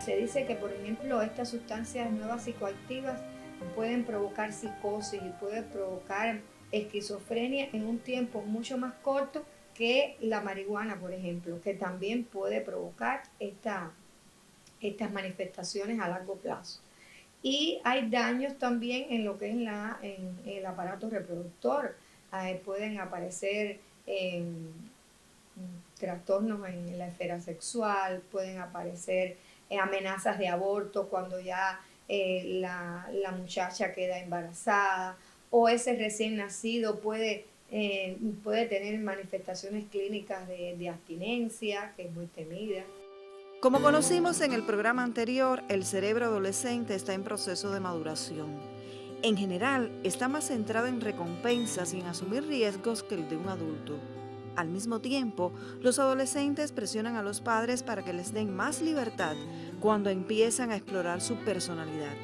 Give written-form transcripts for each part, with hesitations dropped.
Se dice que, por ejemplo, estas sustancias nuevas psicoactivas pueden provocar psicosis y pueden provocar esquizofrenia en un tiempo mucho más corto que la marihuana, por ejemplo, que también puede provocar estas manifestaciones a largo plazo. Y hay daños también en lo que es en el aparato reproductor. Pueden aparecer trastornos en la esfera sexual, pueden aparecer amenazas de aborto cuando ya la muchacha queda embarazada, o ese recién nacido puede tener manifestaciones clínicas de abstinencia, que es muy temida. Como conocimos en el programa anterior, el cerebro adolescente está en proceso de maduración. En general, está más centrado en recompensas y en asumir riesgos que el de un adulto. Al mismo tiempo, los adolescentes presionan a los padres para que les den más libertad cuando empiezan a explorar su personalidad.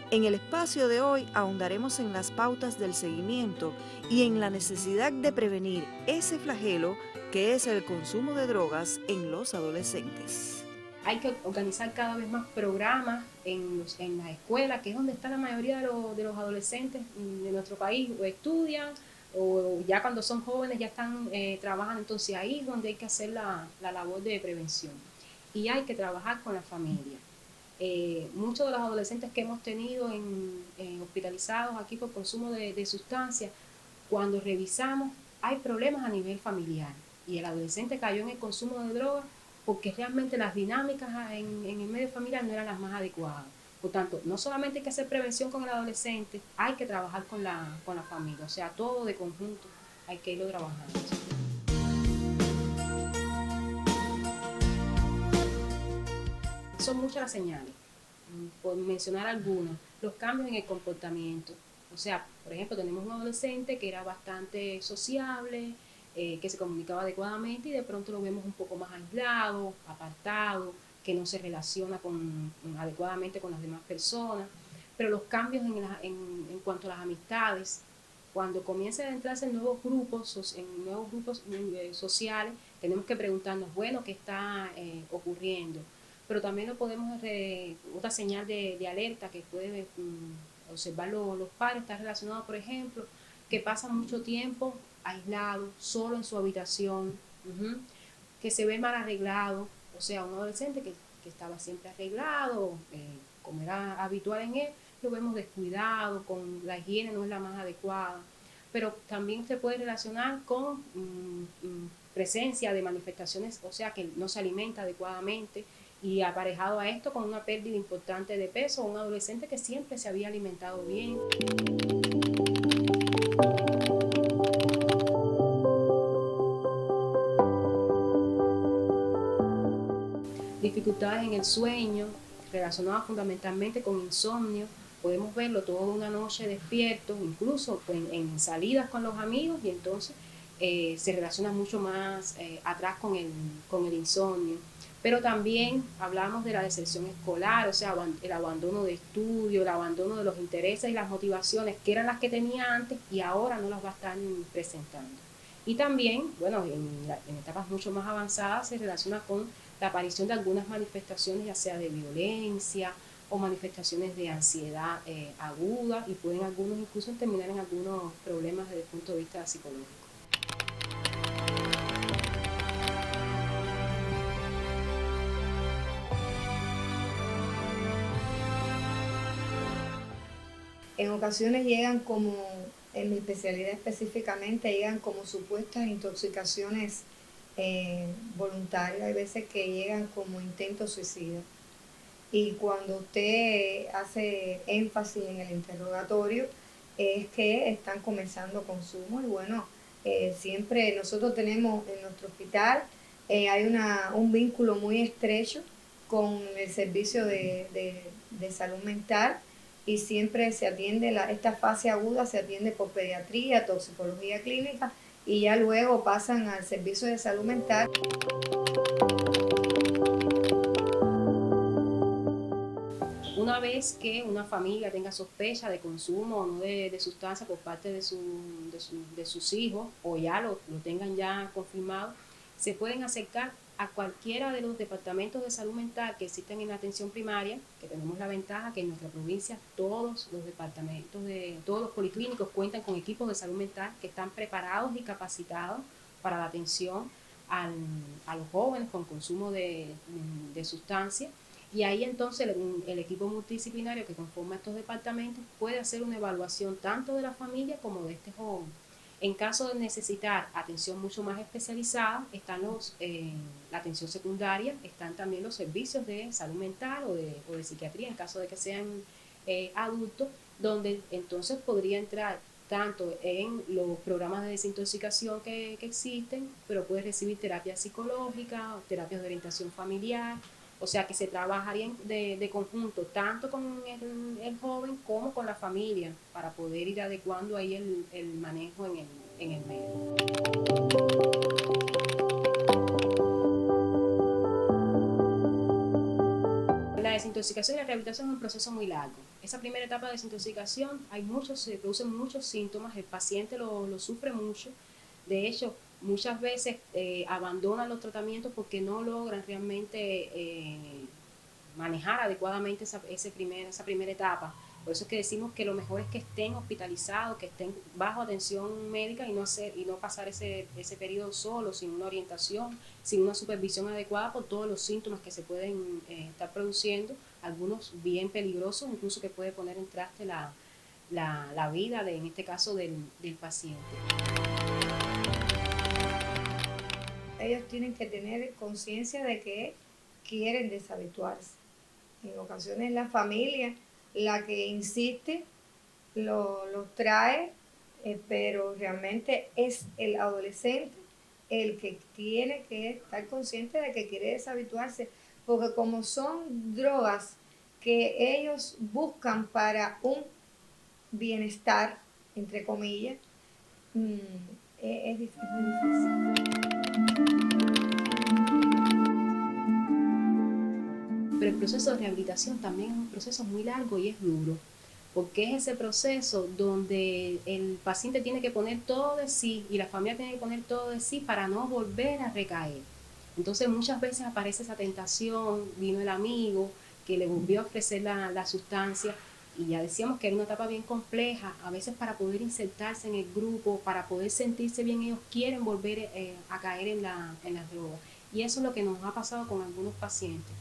En el espacio de hoy ahondaremos en las pautas del seguimiento y en la necesidad de prevenir ese flagelo que es el consumo de drogas en los adolescentes. Hay que organizar cada vez más programas en las escuelas, que es donde está la mayoría de los adolescentes de nuestro país, o estudian, o ya cuando son jóvenes ya están trabajando, entonces ahí es donde hay que hacer la labor de prevención. Y hay que trabajar con la familia. Muchos de los adolescentes que hemos tenido hospitalizados aquí por consumo de sustancias, cuando revisamos, hay problemas a nivel familiar. Y el adolescente cayó en el consumo de drogas porque realmente las dinámicas en el medio familiar no eran las más adecuadas. Por tanto, no solamente hay que hacer prevención con el adolescente, hay que trabajar con la familia, o sea, todo de conjunto hay que irlo trabajando. Son muchas las señales, por mencionar algunas, los cambios en el comportamiento. O sea, por ejemplo, tenemos un adolescente que era bastante sociable, que se comunicaba adecuadamente, y de pronto lo vemos un poco más aislado, apartado, que no se relaciona adecuadamente con las demás personas. Pero los cambios en cuanto a las amistades, cuando comienzan a entrarse en nuevos grupos sociales, tenemos que preguntarnos, bueno, ¿qué está ocurriendo? Pero también lo podemos, otra señal de alerta que puede observar los padres, está relacionado, por ejemplo, que pasan mucho tiempo aislado, solo en su habitación, que se ve mal arreglado, o sea, un adolescente que estaba siempre arreglado, como era habitual en él, lo vemos descuidado, con la higiene no es la más adecuada, pero también se puede relacionar con presencia de manifestaciones, o sea, que no se alimenta adecuadamente, y aparejado a esto con una pérdida importante de peso, un adolescente que siempre se había alimentado bien. Dificultades en el sueño, relacionadas fundamentalmente con insomnio. Podemos verlo toda una noche despierto, incluso en salidas con los amigos, y entonces se relaciona mucho más atrás con el insomnio. Pero también hablamos de la deserción escolar, o sea, el abandono de estudio, el abandono de los intereses y las motivaciones que eran las que tenía antes y ahora no las va a estar presentando. Y también, bueno, en etapas mucho más avanzadas se relaciona con la aparición de algunas manifestaciones, ya sea de violencia o manifestaciones de ansiedad aguda, y pueden algunos incluso terminar en algunos problemas desde el punto de vista psicológico. En ocasiones llegan como, en mi especialidad específicamente, llegan como supuestas intoxicaciones voluntarias. Hay veces que llegan como intentos suicidas. Y cuando usted hace énfasis en el interrogatorio, es que están comenzando consumo. Y bueno, siempre nosotros tenemos en nuestro hospital, hay un vínculo muy estrecho con el servicio de salud mental, y siempre se atiende, esta fase aguda se atiende por pediatría, toxicología clínica, y ya luego pasan al servicio de salud mental. Una vez que una familia tenga sospecha de consumo o no de sustancia por parte de sus hijos, o ya lo tengan ya confirmado, se pueden acercar a cualquiera de los departamentos de salud mental que existen en la atención primaria, que tenemos la ventaja que en nuestra provincia todos los departamentos, todos los policlínicos cuentan con equipos de salud mental que están preparados y capacitados para la atención a los jóvenes con consumo de sustancias. Y ahí entonces el equipo multidisciplinario que conforma estos departamentos puede hacer una evaluación tanto de la familia como de este joven. En caso de necesitar atención mucho más especializada, están la atención secundaria, están también los servicios de salud mental o de psiquiatría, en caso de que sean adultos, donde entonces podría entrar tanto en los programas de desintoxicación que existen, pero puede recibir terapia psicológica, terapias de orientación familiar, o sea que se trabajaría de conjunto tanto con el joven como con la familia para poder ir adecuando ahí el manejo en el medio. La desintoxicación y la rehabilitación es un proceso muy largo. Esa primera etapa de desintoxicación se producen muchos síntomas, el paciente lo sufre mucho. De hecho, muchas veces abandonan los tratamientos porque no logran realmente manejar adecuadamente esa primera etapa. Por eso es que decimos que lo mejor es que estén hospitalizados, que estén bajo atención médica y no pasar ese periodo solo, sin una orientación, sin una supervisión adecuada por todos los síntomas que se pueden estar produciendo, algunos bien peligrosos, incluso que puede poner en traste la vida, en este caso, del paciente. Ellos tienen que tener conciencia de que quieren deshabituarse. En ocasiones la familia la que insiste, los trae, pero realmente es el adolescente el que tiene que estar consciente de que quiere deshabituarse, porque como son drogas que ellos buscan para un bienestar, entre comillas, es muy difícil. Pero el proceso de rehabilitación también es un proceso muy largo y es duro, porque es ese proceso donde el paciente tiene que poner todo de sí y la familia tiene que poner todo de sí para no volver a recaer. Entonces muchas veces aparece esa tentación, vino el amigo que le volvió a ofrecer la sustancia y ya decíamos que era una etapa bien compleja, a veces para poder insertarse en el grupo, para poder sentirse bien, ellos quieren volver a caer en la droga. Y eso es lo que nos ha pasado con algunos pacientes.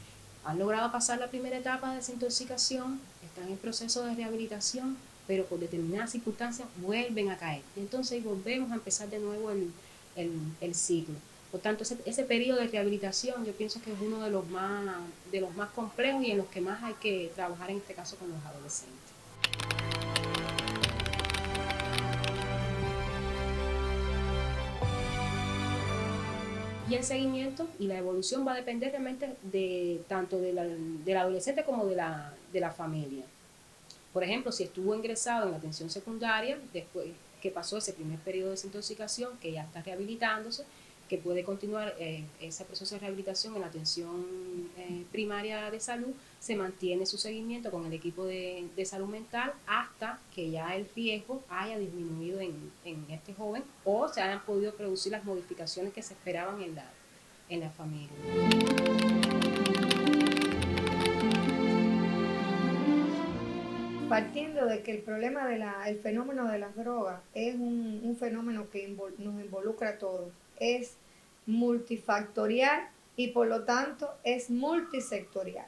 Han logrado pasar la primera etapa de desintoxicación, están en el proceso de rehabilitación, pero por determinadas circunstancias vuelven a caer. Y entonces volvemos a empezar de nuevo el ciclo. Por tanto, ese periodo de rehabilitación yo pienso que es uno de los más complejos y en los que más hay que trabajar en este caso con los adolescentes. Y el seguimiento y la evolución va a depender realmente tanto del adolescente como de la familia. Por ejemplo, si estuvo ingresado en la atención secundaria, después que pasó ese primer periodo de desintoxicación, que ya está rehabilitándose, que puede continuar ese proceso de rehabilitación en la atención primaria de salud, se mantiene su seguimiento con el equipo de salud mental hasta que ya el riesgo haya disminuido en este joven o se hayan podido producir las modificaciones que se esperaban en la familia. Partiendo de que el problema el fenómeno de las drogas es un fenómeno que nos involucra a todos, es multifactorial y por lo tanto es multisectorial.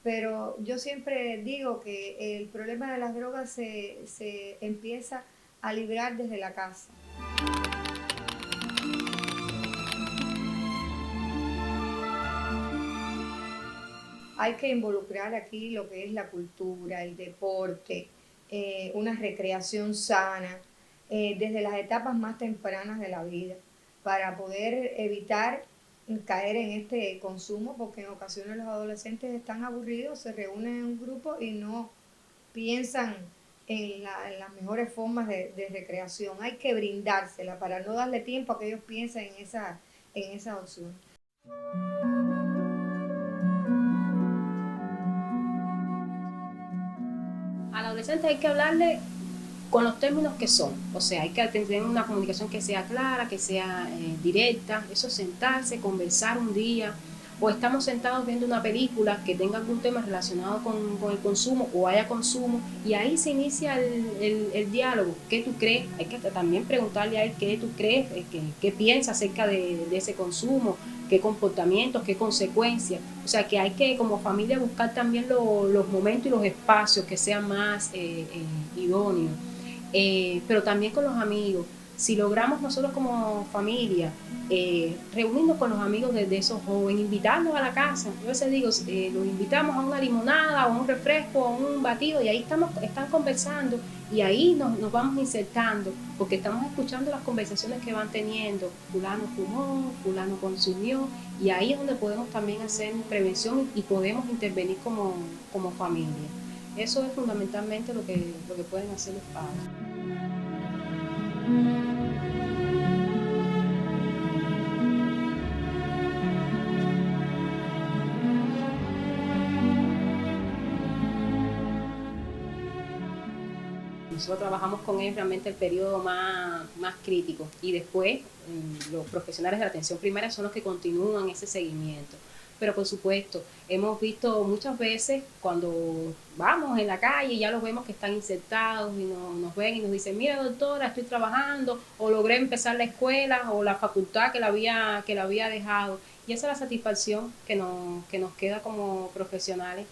Pero yo siempre digo que el problema de las drogas se empieza a librar desde la casa. Hay que involucrar aquí lo que es la cultura, el deporte, una recreación sana, desde las etapas más tempranas de la vida, para poder evitar caer en este consumo, porque en ocasiones los adolescentes están aburridos, se reúnen en un grupo y no piensan en las mejores formas de recreación. Hay que brindársela para no darle tiempo a que ellos piensen en esa opción. Al adolescente hay que hablarle con los términos que son. O sea, hay que tener una comunicación que sea clara, que sea directa. Eso, sentarse, conversar un día, o estamos sentados viendo una película que tenga algún tema relacionado con el consumo o haya consumo, y ahí se inicia el diálogo. ¿Qué tú crees? Hay que también preguntarle a él qué tú crees, qué piensa acerca de ese consumo, qué comportamientos, qué consecuencias. O sea, que hay que como familia buscar también los momentos y los espacios que sean más idóneos. Pero también con los amigos. Si logramos nosotros como familia reunirnos con los amigos de esos jóvenes, invitarlos a la casa, yo a veces digo, los invitamos a una limonada o a un refresco o a un batido, y ahí están conversando, y ahí nos vamos insertando, porque estamos escuchando las conversaciones que van teniendo. Fulano fumó, fulano consumió, y ahí es donde podemos también hacer prevención y podemos intervenir como familia. Eso es fundamentalmente lo que pueden hacer los padres. Nosotros trabajamos con él realmente el periodo más crítico, y después los profesionales de la atención primaria son los que continúan ese seguimiento. Pero por supuesto, hemos visto muchas veces cuando vamos en la calle, ya los vemos que están insertados y nos ven y nos dicen, mira doctora, estoy trabajando, o logré empezar la escuela o la facultad que la había dejado. Y esa es la satisfacción que nos queda como profesionales,